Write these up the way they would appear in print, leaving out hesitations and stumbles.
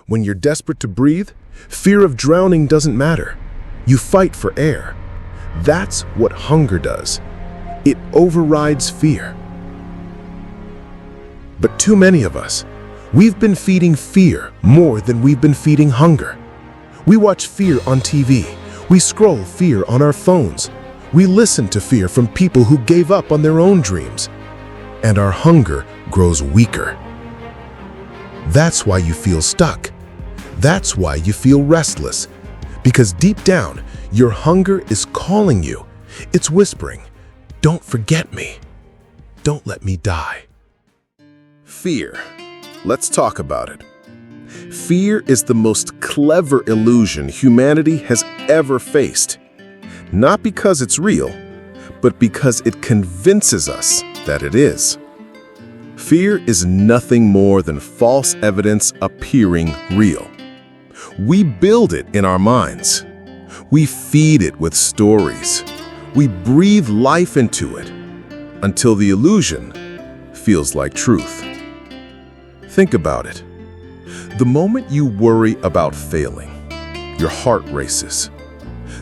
When you're desperate to breathe, fear of drowning doesn't matter. You fight for air. That's what hunger does. It overrides fear. But too many of us, we've been feeding fear more than we've been feeding hunger. We watch fear on TV. We scroll fear on our phones. We listen to fear from people who gave up on their own dreams. And our hunger grows weaker. That's why you feel stuck. That's why you feel restless. Because deep down, your hunger is calling you. It's whispering, "Don't forget me. Don't let me die." Fear. Let's talk about it. Fear is the most clever illusion humanity has ever faced. Not because it's real, but because it convinces us that it is. Fear is nothing more than false evidence appearing real. We build it in our minds. We feed it with stories. We breathe life into it until the illusion feels like truth. Think about it. The moment you worry about failing, your heart races.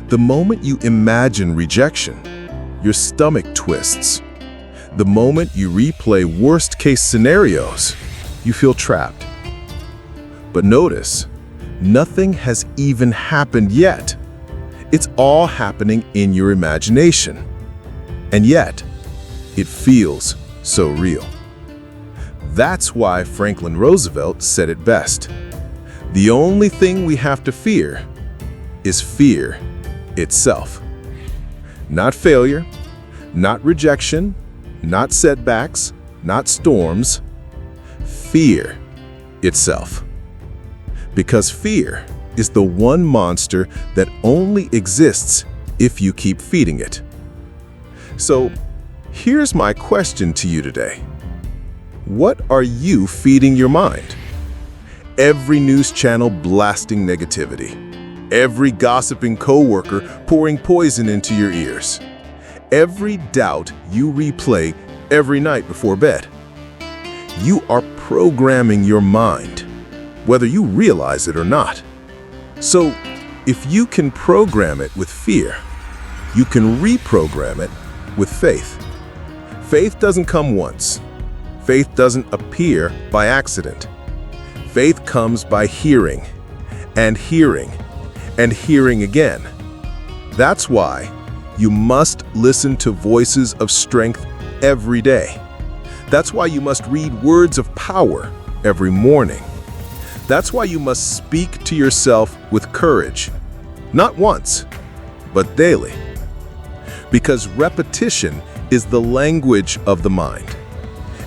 The moment you imagine rejection, your stomach twists. The moment you replay worst-case scenarios, you feel trapped. But notice, nothing has even happened yet. It's all happening in your imagination. And yet, it feels so real. That's why Franklin Roosevelt said it best. The only thing we have to fear is fear itself. Not failure, not rejection, not setbacks, not storms. Fear itself. Because fear is the one monster that only exists if you keep feeding it. So, here's my question to you today. What are you feeding your mind? Every news channel blasting negativity. Every gossiping coworker pouring poison into your ears. Every doubt you replay every night before bed. You are programming your mind, whether you realize it or not. So, if you can program it with fear, you can reprogram it with faith. Faith doesn't come once. Faith doesn't appear by accident. Faith comes by hearing, and hearing, and hearing again. That's why you must listen to voices of strength every day. That's why you must read words of power every morning. That's why you must speak to yourself with courage, not once, but daily. Because repetition is the language of the mind.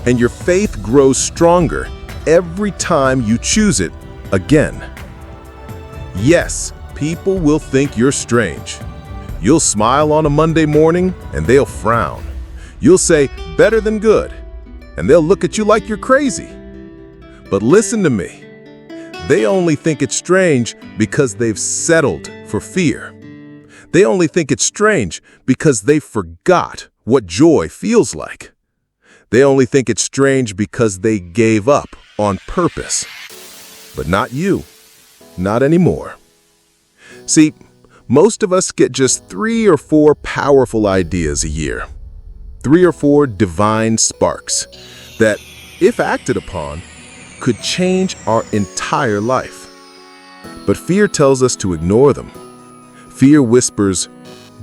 And your faith grows stronger every time you choose it again. Yes, people will think you're strange. You'll smile on a Monday morning and they'll frown. You'll say, "Better than good," and they'll look at you like you're crazy. But listen to me. They only think it's strange because they've settled for fear. They only think it's strange because they forgot what joy feels like. They only think it's strange because they gave up on purpose. But not you. Not anymore. See, most of us get just 3 or 4 powerful ideas a year. 3 or 4 divine sparks that, if acted upon, could change our entire life. But fear tells us to ignore them. Fear whispers,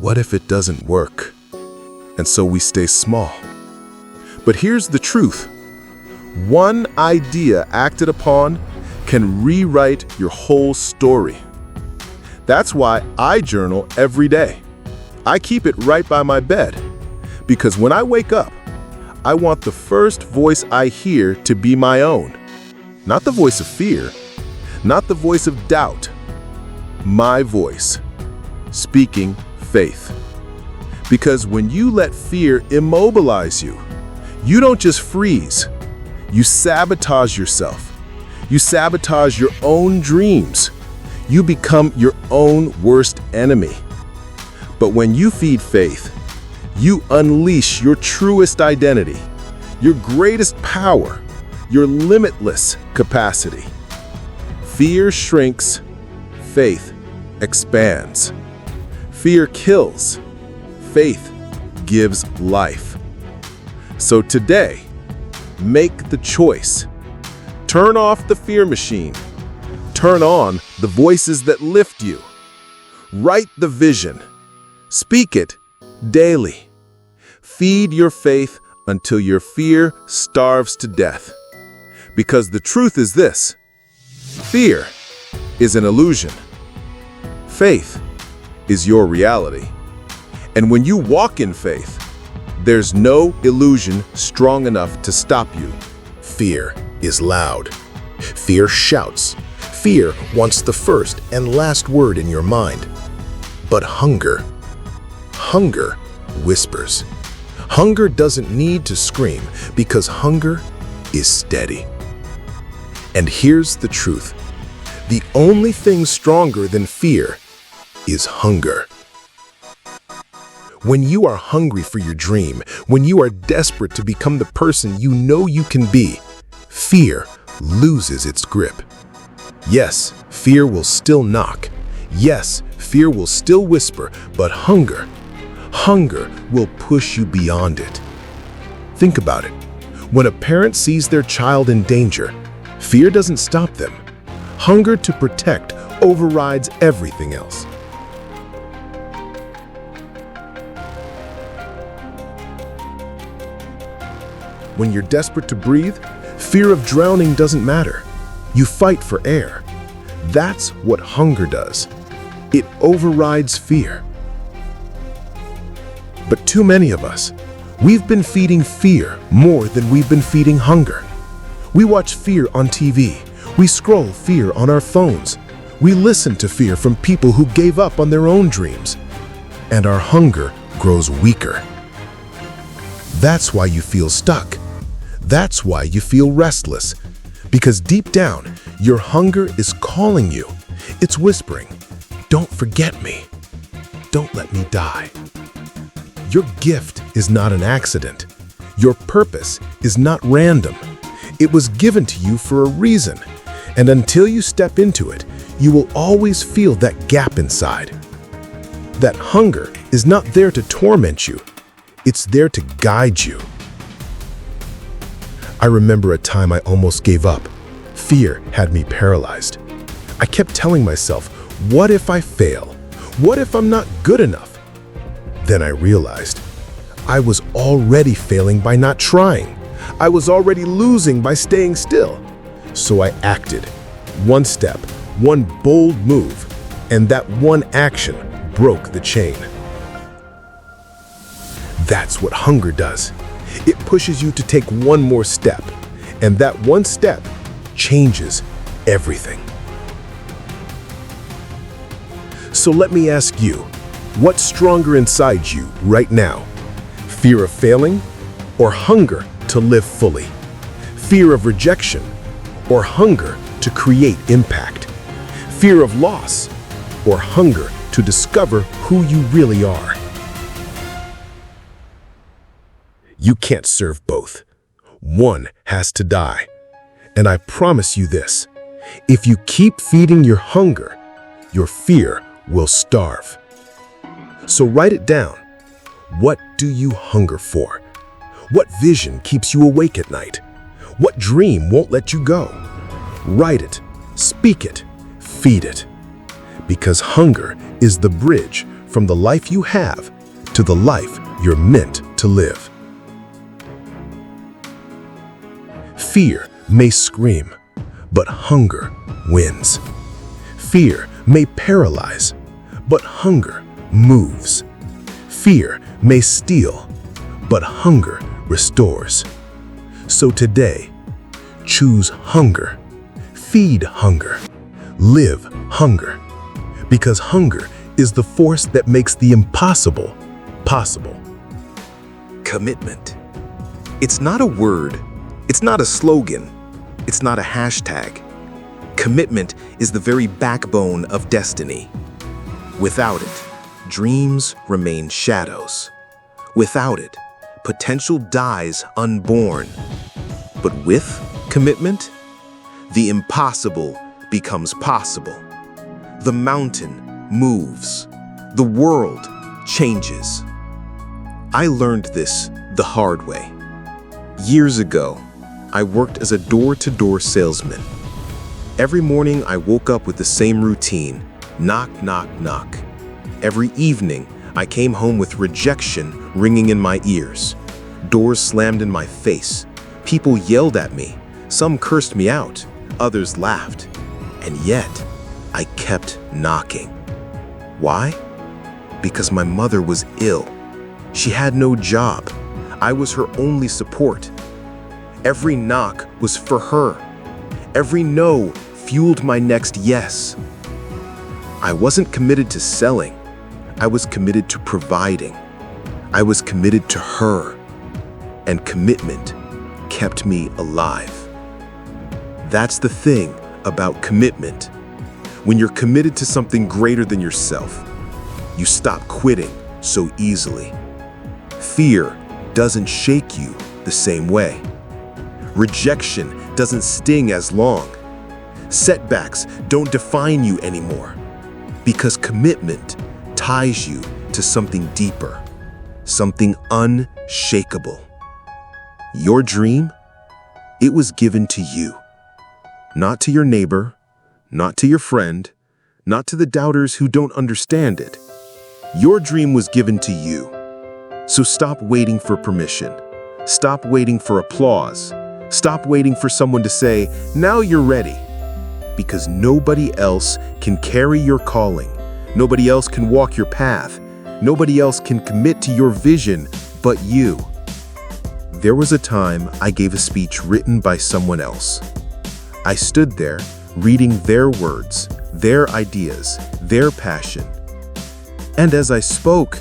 "What if it doesn't work?" And so we stay small. But here's the truth. One idea acted upon can rewrite your whole story. That's why I journal every day. I keep it right by my bed. Because when I wake up, I want the first voice I hear to be my own. Not the voice of fear, not the voice of doubt. My voice, speaking faith. Because when you let fear immobilize you, you don't just freeze. You sabotage yourself. You sabotage your own dreams. You become your own worst enemy. But when you feed faith, you unleash your truest identity, your greatest power, your limitless capacity. Fear shrinks, faith expands. Fear kills, faith gives life. So today, make the choice. Turn off the fear machine. Turn on the voices that lift you. Write the vision. Speak it daily. Feed your faith until your fear starves to death. Because the truth is this: fear is an illusion. Faith is your reality. And when you walk in faith, there's no illusion strong enough to stop you. Fear is loud. Fear shouts. Fear wants the first and last word in your mind. But hunger whispers. Hunger doesn't need to scream because hunger is steady. And here's the truth: the only thing stronger than fear is hunger. When you are hungry for your dream, when you are desperate to become the person you know you can be, fear loses its grip. Yes, fear will still knock. Yes, fear will still whisper, but hunger will push you beyond it. Think about it. When a parent sees their child in danger, fear doesn't stop them. Hunger to protect overrides everything else. When you're desperate to breathe, fear of drowning doesn't matter. You fight for air. That's what hunger does. It overrides fear. But too many of us, we've been feeding fear more than we've been feeding hunger. We watch fear on TV. We scroll fear on our phones. We listen to fear from people who gave up on their own dreams. And our hunger grows weaker. That's why you feel stuck. That's why you feel restless. Because deep down, your hunger is calling you. It's whispering, "Don't forget me. Don't let me die." Your gift is not an accident. Your purpose is not random. It was given to you for a reason. And until you step into it, you will always feel that gap inside. That hunger is not there to torment you. It's there to guide you. I remember a time I almost gave up. Fear had me paralyzed. I kept telling myself, what if I fail? What if I'm not good enough? Then I realized I was already failing by not trying. I was already losing by staying still. So I acted. One step, one bold move, and that one action broke the chain. That's what hunger does. It pushes you to take one more step, and that one step changes everything. So let me ask you, what's stronger inside you right now? Fear of failing or hunger to live fully? Fear of rejection or hunger to create impact? Fear of loss or hunger to discover who you really are? You can't serve both. One has to die. And I promise you this, if you keep feeding your hunger, your fear will starve. So write it down. What do you hunger for? What vision keeps you awake at night? What dream won't let you go? Write it, speak it, feed it. Because hunger is the bridge from the life you have to the life you're meant to live. Fear may scream, but hunger wins. Fear may paralyze, but hunger moves. Fear may steal, but hunger restores. So today, choose hunger, feed hunger, live hunger. Because hunger is the force that makes the impossible possible. Commitment. It's not a word. It's not a slogan. It's not a hashtag. Commitment is the very backbone of destiny. Without it, dreams remain shadows. Without it, potential dies unborn. But with commitment, the impossible becomes possible. The mountain moves. The world changes. I learned this the hard way. Years ago, I worked as a door-to-door salesman. Every morning I woke up with the same routine: knock, knock, knock. Every evening, I came home with rejection ringing in my ears. Doors slammed in my face. People yelled at me. Some cursed me out. Others laughed. And yet, I kept knocking. Why? Because my mother was ill. She had no job. I was her only support. Every knock was for her. Every no fueled my next yes. I wasn't committed to selling. I was committed to providing. I was committed to her. And commitment kept me alive. That's the thing about commitment. When you're committed to something greater than yourself, you stop quitting so easily. Fear doesn't shake you the same way. Rejection doesn't sting as long. Setbacks don't define you anymore, because commitment ties you to something deeper, something unshakable. Your dream, it was given to you, not to your neighbor, not to your friend, not to the doubters who don't understand it. Your dream was given to you. So stop waiting for permission. Stop waiting for applause. Stop waiting for someone to say, "Now you're ready." Because nobody else can carry your calling. Nobody else can walk your path. Nobody else can commit to your vision but you. There was a time I gave a speech written by someone else. I stood there reading their words, their ideas, their passion. And as I spoke,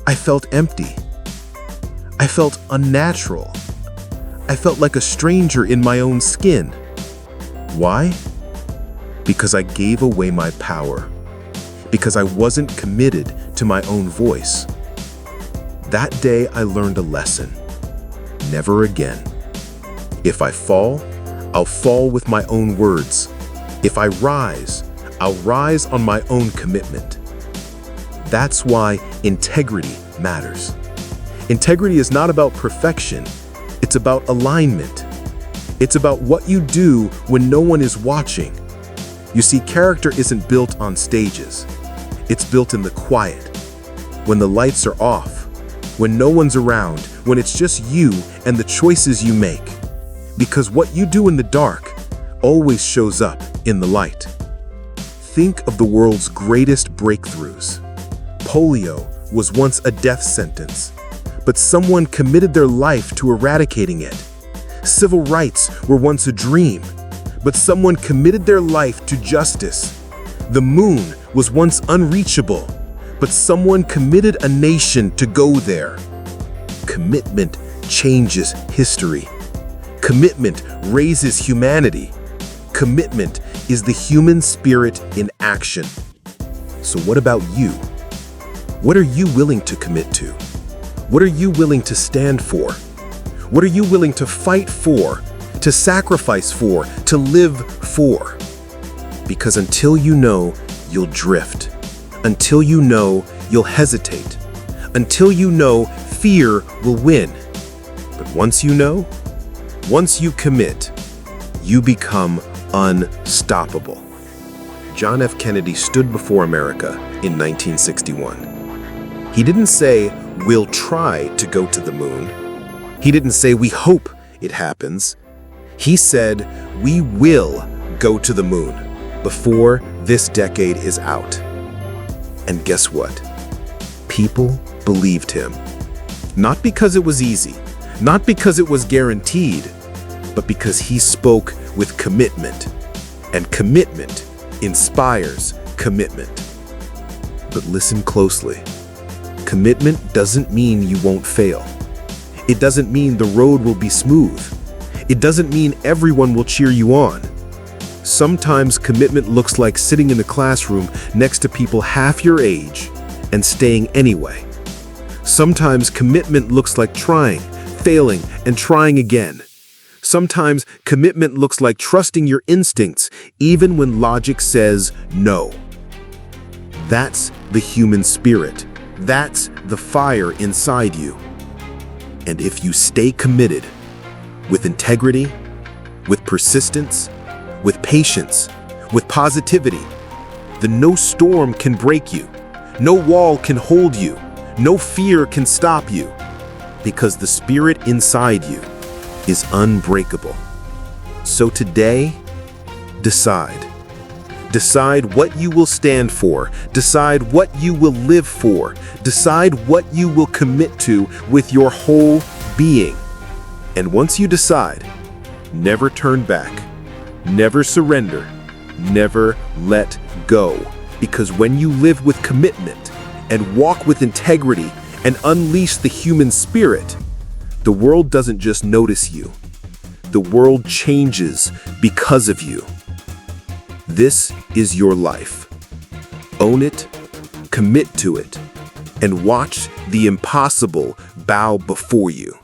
I felt empty. I felt unnatural. I felt like a stranger in my own skin. Why? Because I gave away my power. Because I wasn't committed to my own voice. That day I learned a lesson. Never again. If I fall, I'll fall with my own words. If I rise, I'll rise on my own commitment. That's why integrity matters. Integrity is not about perfection. It's about alignment. It's about what you do when no one is watching. You see, character isn't built on stages. It's built in the quiet. When the lights are off, when no one's around, when it's just you and the choices you make. Because what you do in the dark always shows up in the light. Think of the world's greatest breakthroughs. Polio was once a death sentence, but someone committed their life to eradicating it. Civil rights were once a dream, but someone committed their life to justice. The moon was once unreachable, but someone committed a nation to go there. Commitment changes history. Commitment raises humanity. Commitment is the human spirit in action. So what about you? What are you willing to commit to? What are you willing to stand for? What are you willing to fight for, to sacrifice for, to live for? Because until you know, you'll drift. Until you know, you'll hesitate. Until you know, fear will win. But once you know, once you commit, you become unstoppable. John F. Kennedy stood before America in 1961. He didn't say, "We'll try to go to the moon." He didn't say, "We hope it happens." He said, "We will go to the moon before this decade is out." And guess what? People believed him. Not because it was easy, not because it was guaranteed, but because he spoke with commitment. And commitment inspires commitment. But listen closely. Commitment doesn't mean you won't fail. It doesn't mean the road will be smooth. It doesn't mean everyone will cheer you on. Sometimes commitment looks like sitting in the classroom next to people half your age and staying anyway. Sometimes commitment looks like trying, failing, and trying again. Sometimes commitment looks like trusting your instincts, even when logic says no. That's the human spirit. That's the fire inside you. And if you stay committed, with integrity, with persistence, with patience, with positivity, then no storm can break you, no wall can hold you, no fear can stop you, because the spirit inside you is unbreakable. So today, decide. Decide what you will stand for. Decide what you will live for. Decide what you will commit to with your whole being. And once you decide, never turn back. Never surrender. Never let go. Because when you live with commitment and walk with integrity and unleash the human spirit, the world doesn't just notice you. The world changes because of you. This is your life. Own it, commit to it, and watch the impossible bow before you.